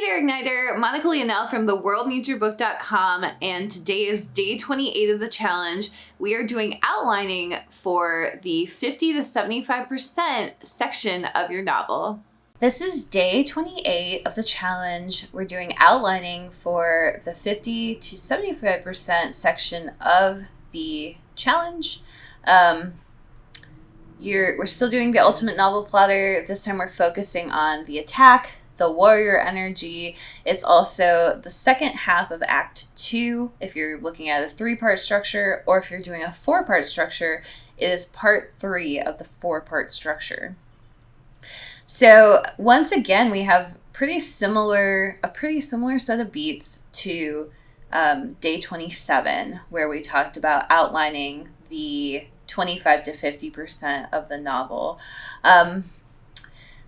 there, Igniter! Monica Leonel from theworldneedsyourbook.com, and today is day 28 of the challenge. We are doing outlining for the 50 to 75% section of your novel. This is day 28 of the challenge. We're doing outlining for the 50 to 75% section of the challenge. We're still doing the ultimate novel plotter. This time we're focusing on the attack, the warrior energy. It's also the second half of Act 2. If you're looking at a 3-part structure, or if you're doing a 4-part structure, it is part 3 of the 4-part structure. So once again, we have a pretty similar set of beats to day 27, where we talked about outlining the 25 to 50% of the novel.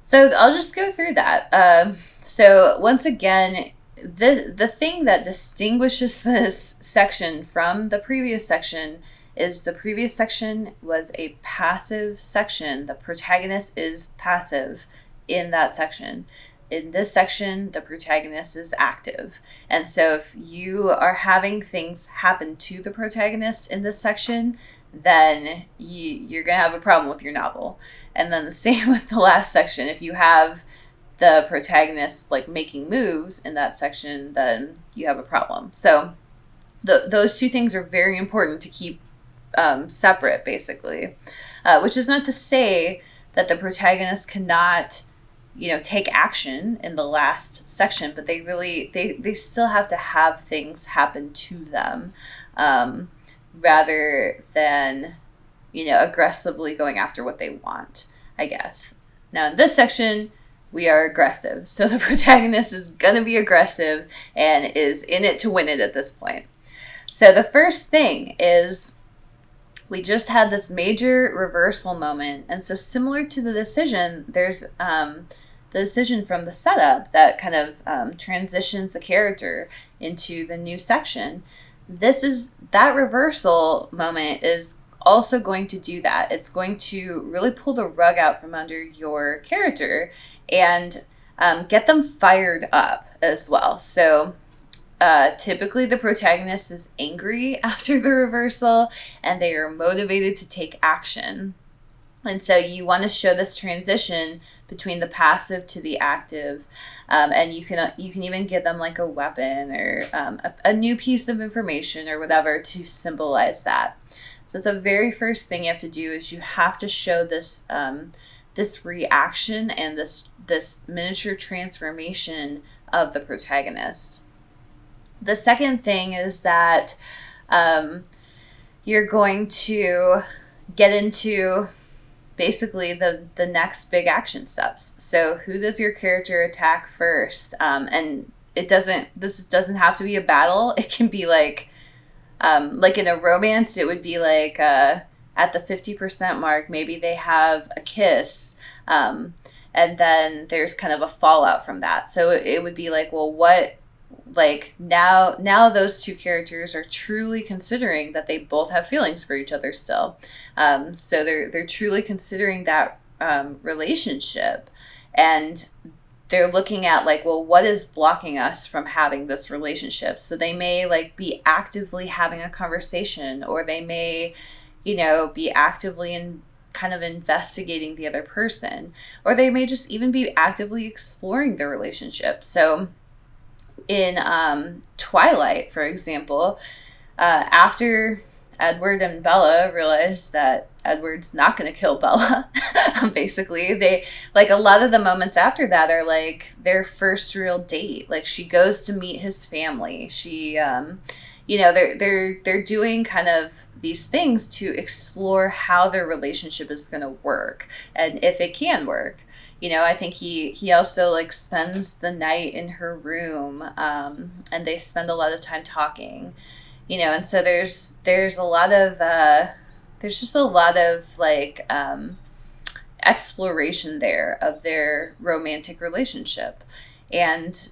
So I'll just go through that. So once again, the thing that distinguishes this section from the previous section is the previous section was a passive section. The protagonist is passive in that section. In this section, the protagonist is active. And so if you are having things happen to the protagonist in this section, then you're going to have a problem with your novel. And then the same with the last section. If you have the protagonist making moves in that section, then you have a problem. So those two things are very important to keep separate, basically. Which is not to say that the protagonist cannot, take action in the last section, but they still have to have things happen to them. Rather than, aggressively going after what they want, I guess. Now, in this section, we are aggressive. So the protagonist is going to be aggressive and is in it to win it at this point. So the first thing is we just had this major reversal moment. And so similar to the decision, there's the decision from the setup that kind of transitions the character into the new section. That reversal moment is also going to do that. It's going to really pull the rug out from under your character and get them fired up as well. So typically the protagonist is angry after the reversal and they are motivated to take action. And so you want to show this transition between the passive to the active. And you can even give them a weapon or a new piece of information or whatever to symbolize that. So the very first thing you have to do is you have to show this this reaction and this miniature transformation of the protagonist. The second thing is that you're going to get into basically the next big action steps. So who does your character attack first? And this doesn't have to be a battle. It can be like in a romance, it would be at the 50% mark, maybe they have a kiss. And then there's kind of a fallout from that. So it would be now those two characters are truly considering that they both have feelings for each other still. So they're truly considering that relationship, and they're looking at what is blocking us from having this relationship? So they may be actively having a conversation, or they may, be actively kind of investigating the other person, or they may just even be actively exploring the relationship. So in Twilight, for example, after Edward and Bella realize that Edward's not going to kill Bella, basically, they a lot of the moments after that are their first real date. She goes to meet his family. She, they're doing kind of these things to explore how their relationship is going to work and if it can work. I think he also spends the night in her room, and they spend a lot of time talking, and so there's a lot of there's just a lot of exploration there of their romantic relationship, and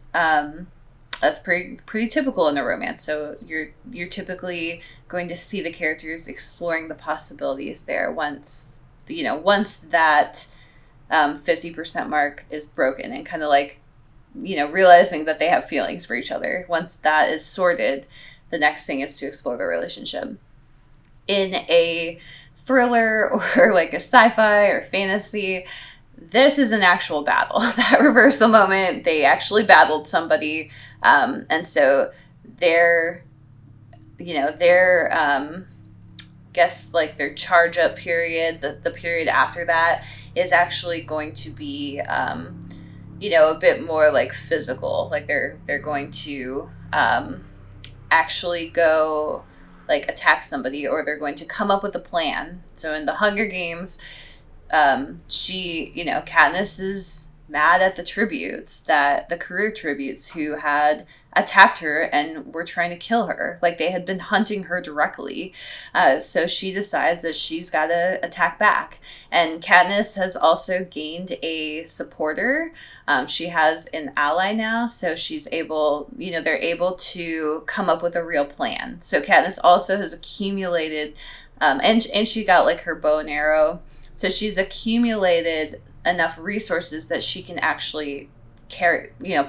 that's pretty typical in a romance. So you're typically going to see the characters exploring the possibilities there once that 50% mark is broken, and kind of realizing that they have feelings for each other. Once that is sorted, the next thing is to explore the relationship. In a thriller or like a sci-fi or fantasy, this is an actual battle. That reversal moment, they actually battled somebody. And so their guess like their charge up period, the period after that is actually going to be, a bit more like physical. Like they're going to actually go like attack somebody, or they're going to come up with a plan. So in the Hunger Games, Katniss is mad at the tributes, that the career tributes who had attacked her and were trying to kill her. Like they had been hunting her directly. So she decides that she's got to attack back. And Katniss has also gained a supporter. She has an ally now, so she's able, they're able to come up with a real plan. So Katniss also has accumulated, and she got like her bow and arrow. So she's accumulated enough resources that she can actually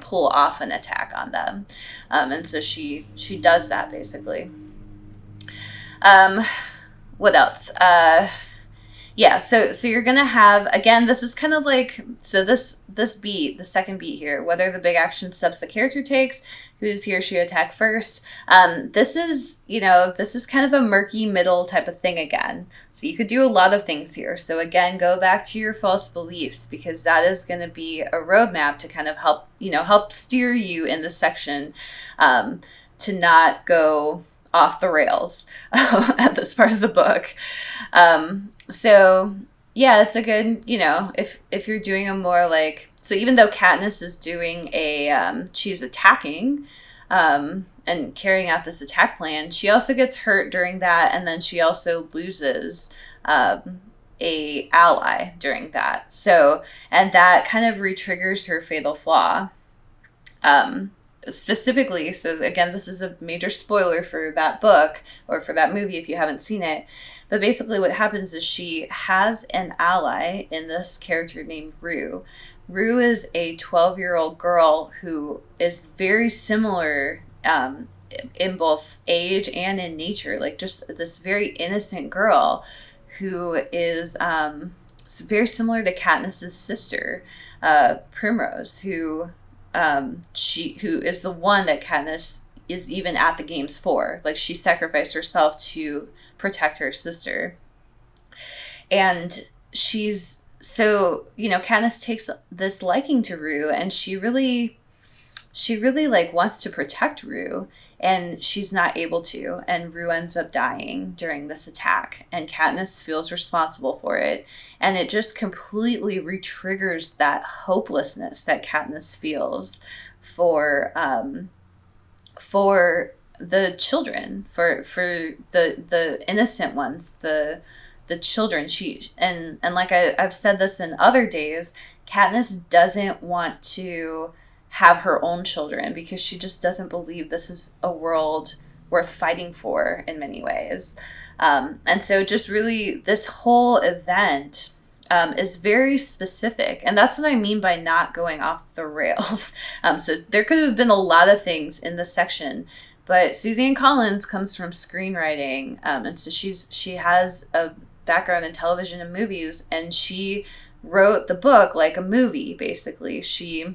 pull off an attack on them. And so she does that basically. What else? So you're going to have, again, this is kind of like, so this beat, the second beat here, what are the big action steps the character takes? Who does he or she attack first? This is kind of a murky middle type of thing again. So you could do a lot of things here. So again, go back to your false beliefs, because that is going to be a roadmap to kind of help steer you in this section, to not go off the rails at this part of the book. So yeah, it's a good, if you're doing a more like, so even though Katniss is doing she's attacking, and carrying out this attack plan, she also gets hurt during that. And then she also loses, a ally during that. So, and that kind of re-triggers her fatal flaw. Specifically, so again, this is a major spoiler for that book or for that movie if you haven't seen it. But basically what happens is she has an ally in this character named Rue. Rue is a 12-year-old girl who is very similar in both age and in nature. Like just this very innocent girl who is very similar to Katniss's sister, Primrose, who is the one that Katniss is even at the games for. Like she sacrificed herself to protect her sister. And she's Katniss takes this liking to Rue, and she really like wants to protect Rue, and she's not able to, and Rue ends up dying during this attack, and Katniss feels responsible for it, and it just completely re-triggers that hopelessness that Katniss feels for the children, for the innocent ones, the children. And like I've said this in other days, Katniss doesn't want to have her own children because she just doesn't believe this is a world worth fighting for in many ways. And so just really this whole event is very specific. And that's what I mean by not going off the rails. So there could have been a lot of things in this section, but Suzanne Collins comes from screenwriting. And so she has a background in television and movies, and she wrote the book like a movie, basically. She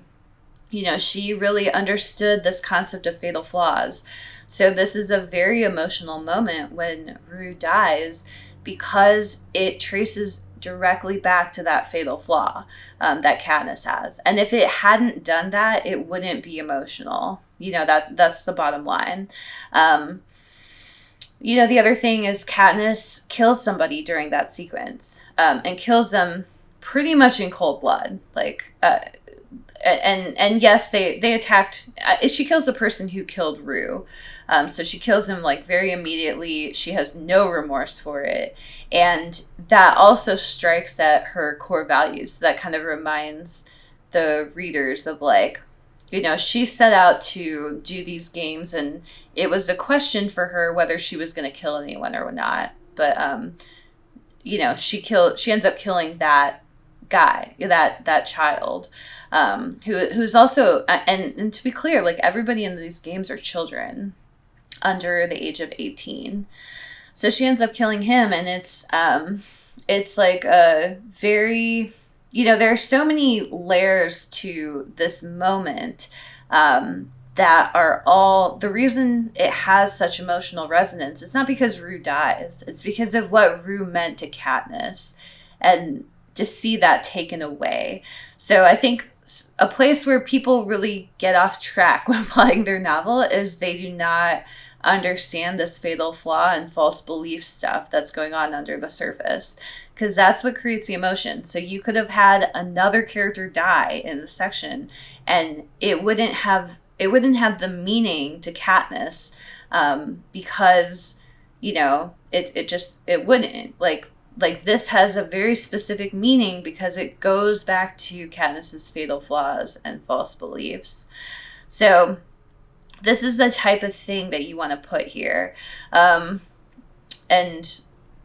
really understood this concept of fatal flaws. So this is a very emotional moment when Rue dies, because it traces directly back to that fatal flaw that Katniss has. And if it hadn't done that, it wouldn't be emotional. That's the bottom line. The other thing is Katniss kills somebody during that sequence, and kills them pretty much in cold blood. Like, and yes, they attacked. She kills the person who killed Rue. So she kills him like very immediately. She has no remorse for it. And that also strikes at her core values. That kind of reminds the readers of like, she set out to do these games, and it was a question for her whether she was going to kill anyone or not. But, she ends up killing that guy, that child. who's also, and to be clear, like everybody in these games are children under the age of 18. So she ends up killing him, and it's like a very, there are so many layers to this moment that are all the reason it has such emotional resonance. It's not because Rue dies, it's because of what Rue meant to Katniss, and to see that taken away. So I think a place where people really get off track when playing their novel is they do not understand this fatal flaw and false belief stuff that's going on under the surface, because that's what creates the emotion. So you could have had another character die in the section, and it wouldn't have the meaning to Katniss, because it wouldn't, like this has a very specific meaning because it goes back to Katniss's fatal flaws and false beliefs. So this is the type of thing that you want to put here. And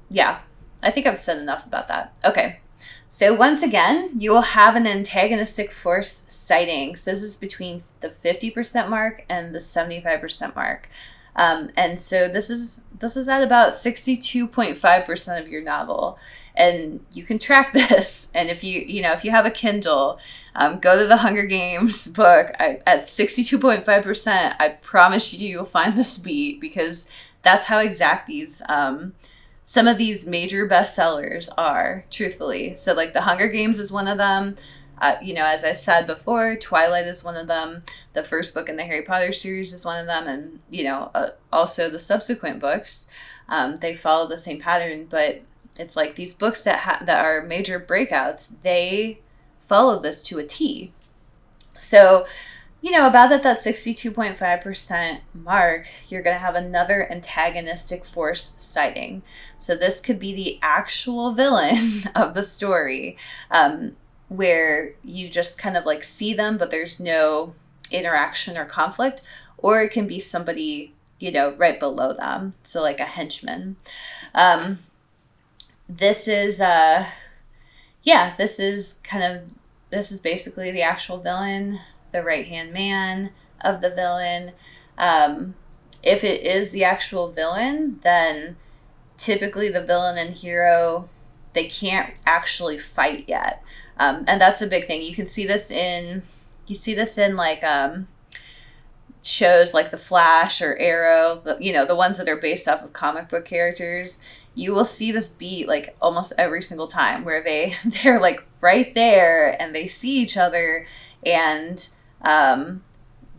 yeah, I think I've said enough about that. Okay. So once again, you will have an antagonistic force sighting. So this is between the 50% mark and the 75% mark. And so this is at about 62.5% of your novel. And you can track this. And if you have a Kindle, go to the Hunger Games book at 62.5%. I promise you'll find this beat, because that's how exact these some of these major bestsellers are, truthfully. So like the Hunger Games is one of them. As I said before, Twilight is one of them. The first book in the Harry Potter series is one of them. And, also the subsequent books, they follow the same pattern. But it's like these books that are major breakouts, they follow this to a T. So, about at that 62.5% mark, you're going to have another antagonistic force sighting. So this could be the actual villain of the story, where you just kind of like see them, but there's no interaction or conflict. Or it can be somebody, right below them. So like a henchman. This is basically the actual villain, the right-hand man of the villain. If it is the actual villain, then typically the villain and hero, they can't actually fight yet. And that's a big thing. You see this in like shows like The Flash or Arrow, the ones that are based off of comic book characters. You will see this beat like almost every single time, where they're like right there and they see each other, and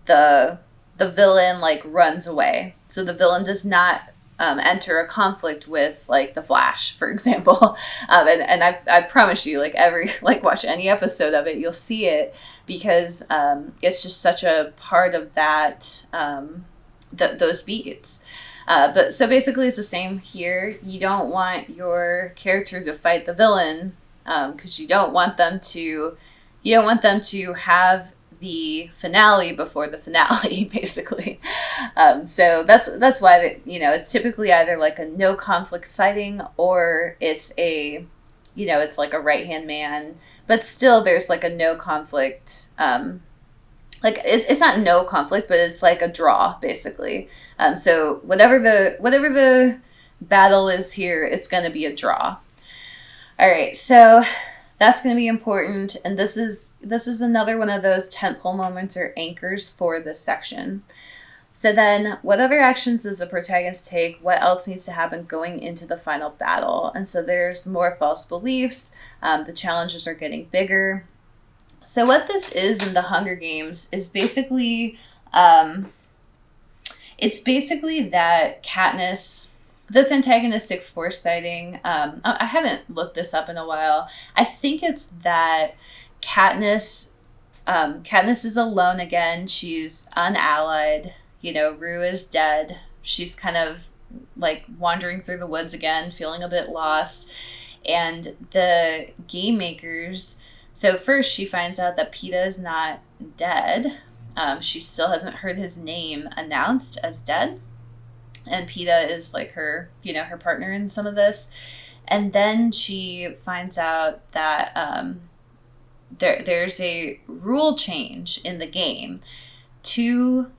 the villain like runs away. So the villain does not enter a conflict with like The Flash, for example. And I promise you, watch any episode of it, you'll see it, because it's just such a part of that, those beats. But so basically it's the same here. You don't want your character to fight the villain, because you don't want them to have the finale before the finale, basically. So that's why it's typically either like a no conflict sighting, or it's it's like a right-hand man, but still there's like a no conflict, like it's not no conflict, but it's like a draw, basically. So whatever the battle is here, it's going to be a draw. All right, so that's going to be important, and this is another one of those tentpole moments or anchors for this section. So then, what other actions does the protagonist take? What else needs to happen going into the final battle? And so there's more false beliefs. The challenges are getting bigger. So what this is in the Hunger Games is basically, it's basically that Katniss, this antagonistic force sighting, I haven't looked this up in a while. I think it's that Katniss is alone again. She's unallied. Rue is dead. She's kind of like wandering through the woods again, feeling a bit lost. And the game makers, so first she finds out that Peeta is not dead. She still hasn't heard his name announced as dead. And Peeta is like her partner in some of this. And then she finds out that there's a rule change in the game. Two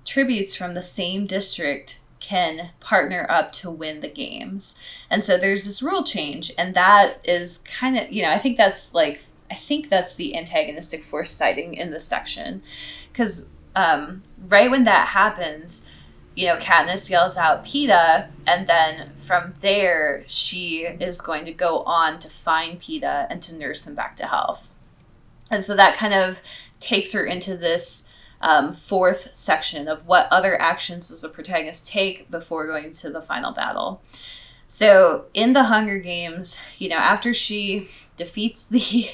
tributes from the same district can partner up to win the games. And so there's this rule change, and that is kind of, I think that's the antagonistic force sighting in this section. Because right when that happens, Katniss yells out Peeta, and then from there, she is going to go on to find Peeta and to nurse him back to health. And so that kind of takes her into this fourth section of what other actions does the protagonist take before going to the final battle. So in the Hunger Games, after she defeats the,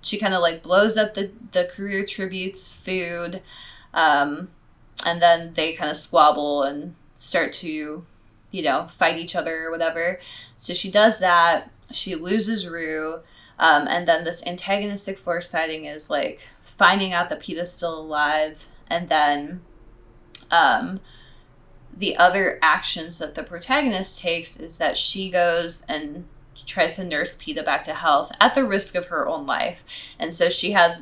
she kind of like blows up the career tributes' food, and then they kind of squabble and start to, fight each other or whatever. So she does that. She loses Rue. And then this antagonistic force sighting is like finding out that Peeta's still alive. And then the other actions that the protagonist takes is that she goes and tries to nurse Peeta back to health at the risk of her own life. And so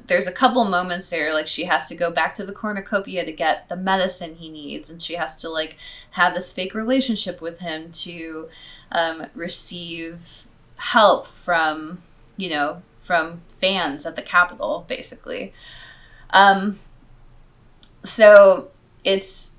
there's a couple moments there, like she has to go back to the cornucopia to get the medicine he needs. And she has to like have this fake relationship with him to receive help from fans at the Capitol, basically. So it's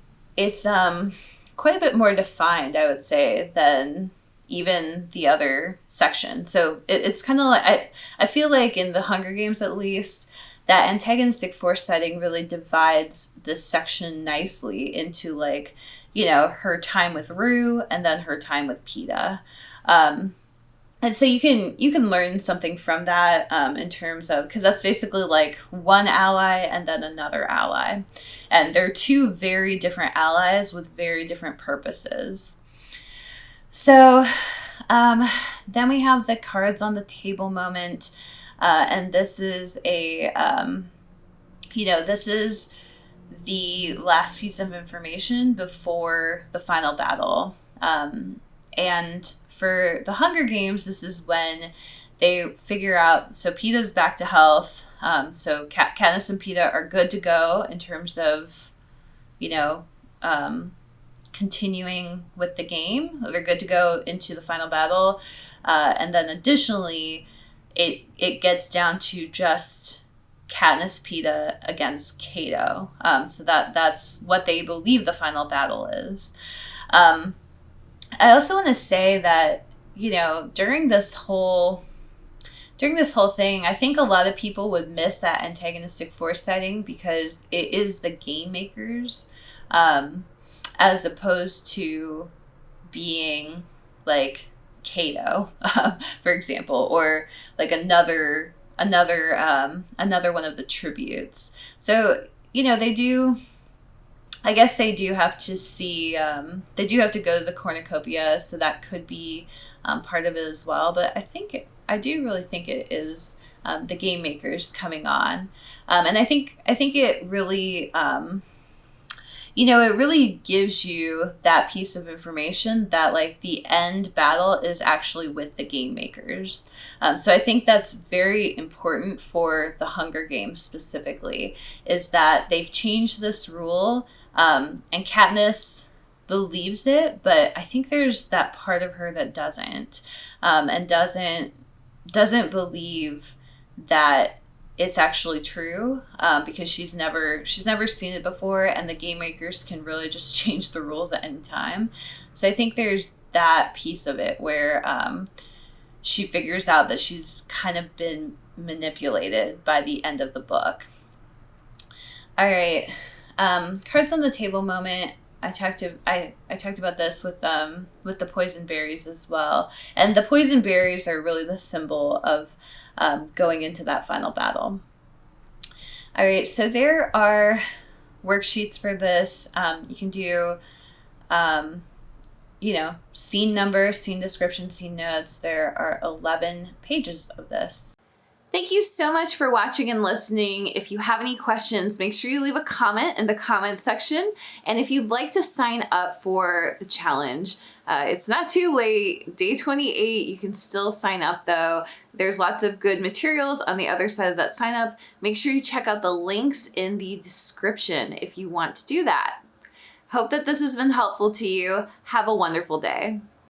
quite a bit more defined, I would say, than even the other section. So it's kind of like, I feel like in the Hunger Games, at least, that antagonistic force sighting really divides this section nicely into like, her time with Rue and then her time with Peeta. And so you can learn something from that in terms of, because that's basically like one ally and then another ally. And they're two very different allies with very different purposes. So then we have the cards on the table moment. And this is this is the last piece of information before the final battle. And for the Hunger Games, this is when they figure out, so Peeta's back to health. So Katniss and Peeta are good to go in terms of, continuing with the game. They're good to go into the final battle. And then additionally, it gets down to just Katniss Peeta against Cato. So that's what they believe the final battle is. I also want to say that, during this whole thing, I think a lot of people would miss that antagonistic force sighting because it is the game makers, as opposed to being like Cato, for example, or like another one of the tributes. So, I guess they do have to see, they do have to go to the cornucopia, so that could be part of it as well. But I do really think it is the game makers coming on. And I think it really, it really gives you that piece of information that like the end battle is actually with the game makers. So I think that's very important for the Hunger Games specifically, is that they've changed this rule. And Katniss believes it, but I think there's that part of her that doesn't, and doesn't believe that it's actually true, because she's never seen it before, and the game makers can really just change the rules at any time. So I think there's that piece of it where she figures out that she's kind of been manipulated by the end of the book. All right. Cards on the table moment. I talked about this with the poison berries as well, and the poison berries are really the symbol of going into that final battle. All right, so there are worksheets for this. You can do, scene number, scene description, scene notes. There are 11 pages of this. Thank you so much for watching and listening. If you have any questions, make sure you leave a comment in the comment section. And if you'd like to sign up for the challenge, it's not too late. Day 28, you can still sign up though. There's lots of good materials on the other side of that sign up. Make sure you check out the links in the description if you want to do that. Hope that this has been helpful to you. Have a wonderful day.